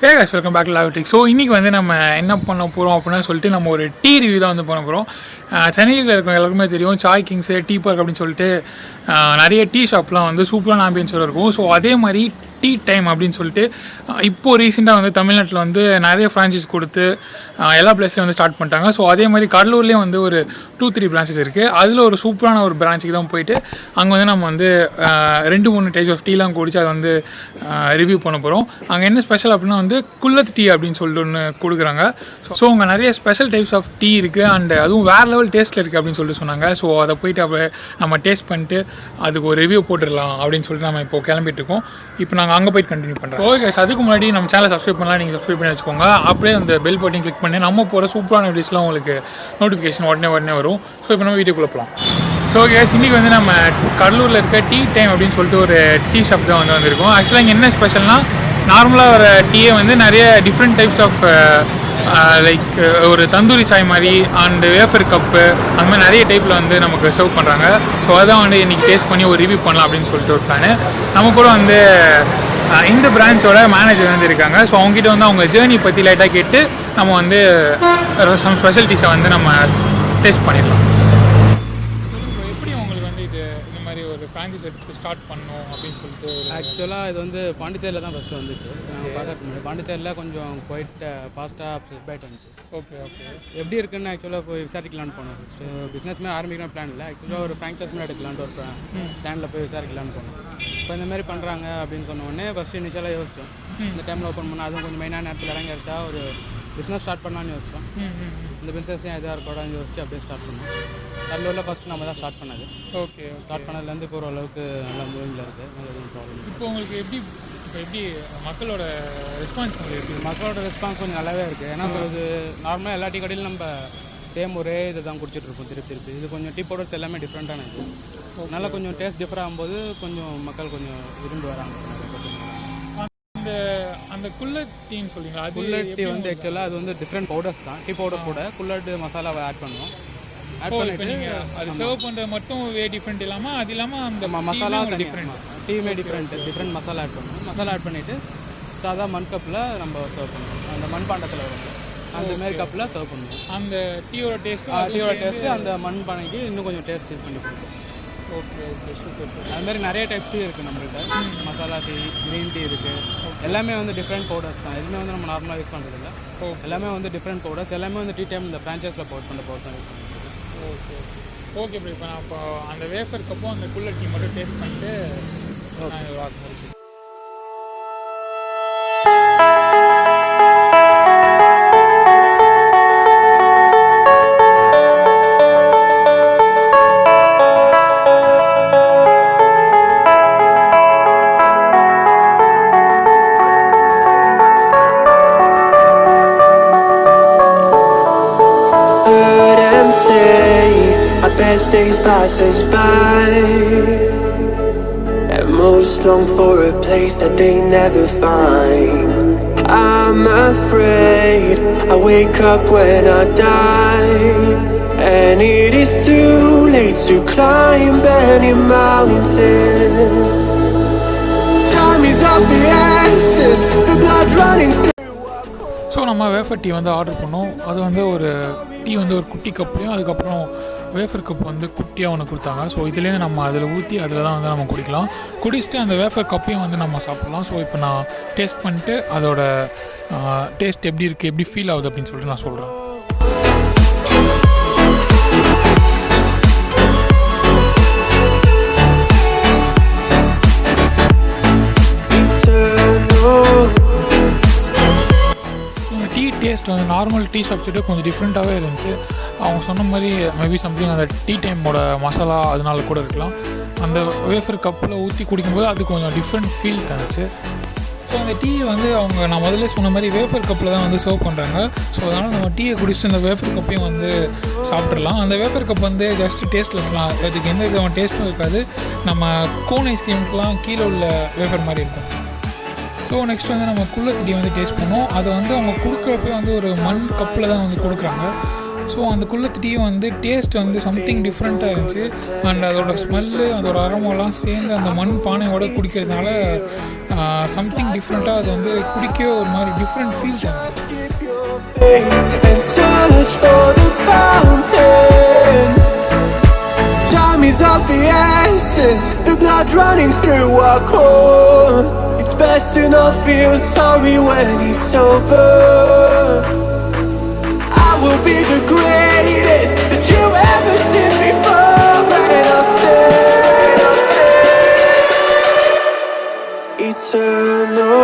Hey guys, welcome back to Lavitricks. So, இன்னைக்கு வந்து நம்ம என்ன பண்ண போகிறோம் அப்படின்னா சொல்லிட்டு நம்ம ஒரு டீ ரிவ்யூ தான் வந்து பண்ண போகிறோம். சென்னையில் இருக்கிற எல்லாருக்குமே தெரியும் சாய் கிங்ஸு டீ பார்க் அப்படின்னு சொல்லிட்டு நிறைய டீ ஷாப்லாம் வந்து சூப்பரான ஆம்பியன்ஸோடு இருக்கும். ஸோ அதே மாதிரி டீ டைம் அப்படின்னு சொல்லிட்டு இப்போது ரீசெண்டாக வந்து தமிழ்நாட்டில் வந்து நிறைய ஃப்ரான்ச்சைஸ் கொடுத்து எல்லா பிளேஸ்லையும் வந்து ஸ்டார்ட் பண்ணிட்டாங்க. ஸோ அதே மாதிரி கடலூர்லேயும் வந்து ஒரு 2-3 பிரான்ச்சஸ் இருக்குது. அதில் ஒரு சூப்பரான ஒரு பிரான்ச்சுக்கு தான் போயிட்டு அங்கே வந்து நம்ம வந்து 2-3 டைப்ஸ் ஆஃப் டீலாம் குடிச்சு அதை வந்து ரிவ்யூ பண்ண போகிறோம். அங்கே என்ன ஸ்பெஷல் அப்படின்னா வந்து குல்லத் டீ அப்படின்னு சொல்லிட்டு ஒன்று கொடுக்குறாங்க. ஸோ அங்கே நிறைய ஸ்பெஷல் டைப்ஸ் ஆஃப் டீ இருக்குது அண்ட் அதுவும் வேறு லெவல் டேஸ்ட்டில் இருக்குது அப்படின்னு சொல்லிட்டு சொன்னாங்க. ஸோ அதை போயிட்டு நம்ம டேஸ்ட் பண்ணிட்டு அதுக்கு ஒரு ரிவ்யூ போட்டுடலாம் அப்படின்னு சொல்லிட்டு நம்ம இப்போ கிளம்பிட்டு இருக்கோம். இப்போ நாங்கள் அங்கே போயிட்டு கண்டினியூ பண்ணுறோம். ஓகே கைஸ், அதுக்கு முன்னாடி நம்ம சேனலை சப்ஸ்கிரைப் பண்ணலாம். நீங்கள் சப்ஸ்கிரைப் பண்ணி வச்சுக்கோங்க. அப்படியே அந்த பெல் பட்டன் கிளிக் பண்ணி நம்ம போகிற சூப்பரான வீடியோஸ்லாம் உங்களுக்கு நோட்டிஃபிகேஷன் உடனே வரும். ஸோ இப்போ நம்ம வீடியோக்குள்ளே போகலாம். ஸோ கேஸ், இன்றைக்கி வந்து நம்ம கடலூரில் இருக்க டீ டைம் அப்படின்னு சொல்லிட்டு ஒரு டீ ஷாப் தான் வந்து வந்திருக்கோம். ஆக்சுவலாக இங்கே என்ன ஸ்பெஷல்னால் நார்மலாக வர டீயை வந்து நிறைய டிஃப்ரெண்ட் டைப்ஸ் ஆஃப் லைக் ஒரு தந்தூரி சாய் மாதிரி அண்டு வேஃபர் கப்பு அந்த மாதிரி நிறைய டைப்பில் வந்து நமக்கு சர்வ் பண்ணுறாங்க. ஸோ அதான் வந்து இன்றைக்கி டேஸ்ட் பண்ணி ஒரு ரிவ்யூ பண்ணலாம் அப்படின்னு சொல்லிட்டு ஒரு பிளான். நம்ம கூட வந்து இந்த பிரான்ச்சோட மேனேஜர் வந்து இருக்காங்க. ஸோ அவங்ககிட்ட வந்து அவங்க ஜேர்னி பற்றி லைட்டாக கேட்டு நம்ம வந்து சம் ஸ்பெஷலிட்டிஸை வந்து நம்ம டேஸ்ட் பண்ணிடலாம். எப்படி உங்களுக்கு வந்து இந்த மாதிரி ஒரு ஃப்ரான்ச்சைஸ் எடுத்து ஸ்டார்ட் பண்ணோம் அப்படின்னு சொல்லிட்டு? ஆக்சுவலாக இது வந்து பாண்டிச்சேரியில் தான் ஃபஸ்ட்டு வந்துச்சு. நாங்கள் பார்க்கறதுக்கு முன்னாடி பாண்டிச்சேரியில் கொஞ்சம் குவைட் ஃபாஸ்ட்டாக ஸ்ப்ரெட் வந்துச்சு. ஓகே எப்படி இருக்குன்னு ஆக்சுவலாக போய் விசாரிக்கலான்னு போனோம். ஃபஸ்ட்டு பிஸ்னஸ்மே ஆரம்பிக்கணும் பிளான் இல்லை. ஆக்சுவலாக ஒரு ஃப்ரான்ச்சைஸ் மாதிரி எடுக்கலான்ட்டு ஒரு பிளானில் போய் விசாரிக்கலான்னு போனோம். இப்போ இந்த மாதிரி பண்ணுறாங்க அப்படின்னு சொன்ன உடனே ஃபஸ்ட்டு இனிஷியலாக யோசித்தோம் இந்த டைமில் ஓப்பன் பண்ணால் அதுவும் கொஞ்சம் மெயினான நேரத்தில் இறங்கி எடுத்தா ஒரு பிஸ்னஸ் ஸ்டார்ட் பண்ணலான்னு யோசித்தோம். இந்த பிஸ்னஸ் எதாக இருக்கக்கூடாதுன்னு யோசிச்சு அப்படியே ஸ்டார்ட் பண்ணோம். கடலூரில் ஃபஸ்ட்டு நம்ம தான் ஸ்டார்ட் பண்ணது. ஓகே ஸ்டார்ட் பண்ணதுலேருந்து இப்போ ஓரளவுக்கு நல்லா மூவிங்கில் இருக்குது. எதுவும் ப்ராப்ளம். இப்போ உங்களுக்கு எப்படி மக்களோட ரெஸ்பான்ஸ் இருக்குது? மக்களோட ரெஸ்பான்ஸ் கொஞ்சம் நல்லாவே இருக்குது. ஏன்னா இது நார்மலாக எல்லா டீ கடையிலும் நம்ம சேம் ஒரே இதை தான் குடிச்சிட்ருப்போம் திருப்பி. இது கொஞ்சம் டீ பவுடர்ஸ் எல்லாமே டிஃப்ரெண்ட்டான இது. நல்லா கொஞ்சம் டேஸ்ட் டிஃபர் ஆகும்போது கொஞ்சம் மக்கள் கொஞ்சம் விரும்பி வராங்க. அந்த குல்லட் டீன்னு சொல்லிங்களா? குல்லட் டீ வந்து ஆக்சுவலாக அது வந்து டிஃப்ரெண்ட் பவுடர்ஸ் தான். டீ பவுடர் கூட குல்லட் மசாலாவை ஆட் பண்ணுவோம். ஆட் பண்ணிவிட்டு அது சர்வ் பண்ணுறது மட்டும் டிஃப்ரெண்ட் இல்லாமல் அது இல்லாமல் அந்த மசாலா டிஃப்ரெண்ட் டீமே டிஃப்ரெண்ட் மசாலா ஆட் பண்ணுவோம். மசாலா ஆட் பண்ணிவிட்டு சாதா மண் கப்பில் நம்ம சர்வ் பண்ணுவோம். அந்த மண்பாண்டத்தில் வரும் அந்த மாரி கப்பில் சர்வ் பண்ணுவோம். அந்த டீயோட டேஸ்ட்டு அந்த மண் பானைக்கு இன்னும் கொஞ்சம் டேஸ்ட் இது பண்ணி கொடுக்கும். Okay super. அதுமாதிரி நிறைய டைப்ஸ் டீ இருக்குது நம்மள்கிட்ட. மசாலா டீ, க்ரீன் டீ இருக்குது. எல்லாமே வந்து டிஃப்ரெண்ட் பவுடர்ஸ் தான். எதுவுமே வந்து நம்ம நார்மலாக யூஸ் பண்ணுறதில்ல. எல்லாமே வந்து டிஃப்ரெண்ட் பவுடர்ஸ். எல்லாமே வந்து டீ டைம் இந்த ஃப்ரான்ச்சைஸில் பவுடர் தான் யூஸ் பண்ணுறோம். Okay bro. இப்போ நான் இப்போ அந்த வேஃபர் கப்பும் அந்த குல்லட் டீ மட்டும் டேஸ்ட் பண்ணிட்டு நான் வாக்கு முடிச்சு. Best days passes by, and most long for a place that they never find. I'm afraid I wake up when I die, and it is too late to climb any mountain. Time is of the essence, the blood running through. So நம்ம wafer tea வந்து order பண்ணோம். அது வந்து ஒரு tea வந்து ஒரு குட்டி கப்லேயும் அதுக்கப்புறம் வேஃபர் கப் வந்து குட்டியாக ஒன்று கொடுத்தாங்க. ஸோ இதுலேருந்து நம்ம அதில் ஊற்றி அதில் தான் வந்து நம்ம குடிக்கலாம். குடிச்சிட்டு அந்த வேஃபர் கப்பையும் வந்து நம்ம சாப்பிட்லாம். ஸோ இப்போ நான் டேஸ்ட் பண்ணிட்டு அதோட டேஸ்ட் எப்படி இருக்குது, எப்படி ஃபீல் ஆகுது அப்படின்னு சொல்லிட்டு நான் சொல்கிறேன். டீ டேஸ்ட் வந்து நார்மல் டீ ஷாப்ஸ்கிட்ட கொஞ்சம் டிஃப்ரெண்ட்டாகவே இருந்துச்சு. அவங்க சொன்ன மாதிரி மேபி சம்திங் அந்த டீ டைமோட மசாலா அதனால கூட இருக்கலாம். அந்த வேஃபர் கப்பில் ஊற்றி குடிக்கும்போது அது கொஞ்சம் டிஃப்ரெண்ட் ஃபீல் தந்துச்சு. ஸோ அந்த டீ வந்து நான் முதல்ல சொன்ன மாதிரி வேஃபர் கப்பில் தான் வந்து சர்வ் பண்ணுறாங்க. ஸோ அதனால் நம்ம டீயை குடிச்சிட்டு அந்த வேஃபர் கப்பையும் வந்து சாப்பிட்றலாம். அந்த வேஃபர் கப் வந்து ஜஸ்ட் டேஸ்ட்லெஸ்லாம், அதுக்கு எந்த விதமான டேஸ்ட்டும் இருக்காது. நம்ம கோன் ஐஸ்கிரீமுக்கெலாம் கீழே உள்ள வேஃபர் மாதிரி இருக்கும். ஸோ நெக்ஸ்ட் வந்து நம்ம குல்லத் டீ வந்து டேஸ்ட் பண்ணோம். அதை வந்து அவங்க கொடுக்குறப்ப வந்து ஒரு மண் கப்பில் தான் வந்து கொடுக்குறாங்க. ஸோ அந்த குல்லத் டீ வந்து டேஸ்ட் வந்து சம்திங் டிஃப்ரெண்ட்டாக இருந்துச்சு. அண்ட் அதோட ஸ்மெல்லு அதோட அரோமாலாம் சேர்ந்து அந்த மண் பானையோட குடிக்கிறதுனால சம்திங் டிஃப்ரெண்ட்டாக அது வந்து குடிக்கவே ஒரு மாதிரி டிஃப்ரெண்ட் ஃபீல் இருந்துச்சு. And search for the fountain. Time is of the essence, the blood running through our core. It's best to not feel sorry when it's over. I will be the greatest that you ever seen before, and I'll stay eternal.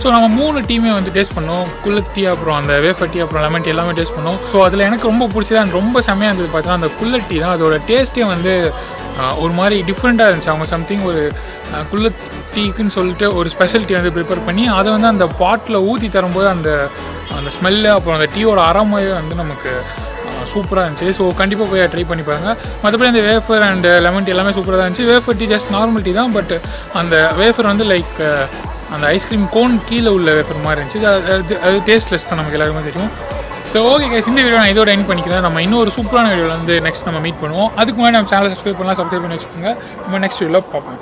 So நம்ம 3 டீமே வந்து taste பண்ணோம். குல்லத் tea, அப்புறம் அந்த wafer tea, அப்புறம் lemon tea எல்லாமே taste பண்ணோம். So அதில் எனக்கு ரொம்ப பிடிச்சது அண்ட் ரொம்ப செம்மையாக இருந்தது பார்த்தீங்கன்னா அந்த குல்லத் டீ தான். அதோட டேஸ்ட்டே வந்து ஒரு மாதிரி டிஃப்ரெண்ட்டாக இருந்துச்சு. அவங்க சம்திங் ஒரு குல்லத் டீக்குன்னு சொல்லிட்டு ஒரு ஸ்பெஷல் டீ வந்து ப்ரிப்பேர் பண்ணி அதை வந்து அந்த பாட்டில் ஊற்றி தரும்போது அந்த அந்த ஸ்மெல்லு அப்புறம் அந்த டீயோட அரோமாவே வந்து நமக்கு சூப்பராக இருந்துச்சு. ஸோ கண்டிப்பாக போய் ட்ரை பண்ணி பாருங்கள். மற்றபடி அந்த வேஃபர் அண்ட் லெமன் டீ எல்லாமே சூப்பராக தான் இருந்துச்சு. Wafer tea just normal tea தான், பட் அந்த வேஃபர் வந்து லைக் அந்த ஐஸ்கிரீம் கோன் கீழே உள்ள வேஃபர் மாதிரி இருந்துச்சு. அது டேஸ்ட்லெஸ் தான், நமக்கு எல்லாருமே தெரியும். ஸோ ஓகே கைஸ், இந்த வீடியோ நான் இதோட எண்ட் பண்ணிக்கிறேன். நம்ம இன்னொரு சூப்பரான வீடியோவில் வந்து நெக்ஸ்ட் நம்ம மீட் பண்ணுவோம். அதுக்கு முன்னாடி நம்ம சேனலை சப்ஸ்கிரைப் பண்ணலாம், சப்ஸ்கிரைப் பண்ணி வச்சுக்கோங்க. நம்ம நெக்ஸ்ட் வீடியோவில் பார்ப்போம்.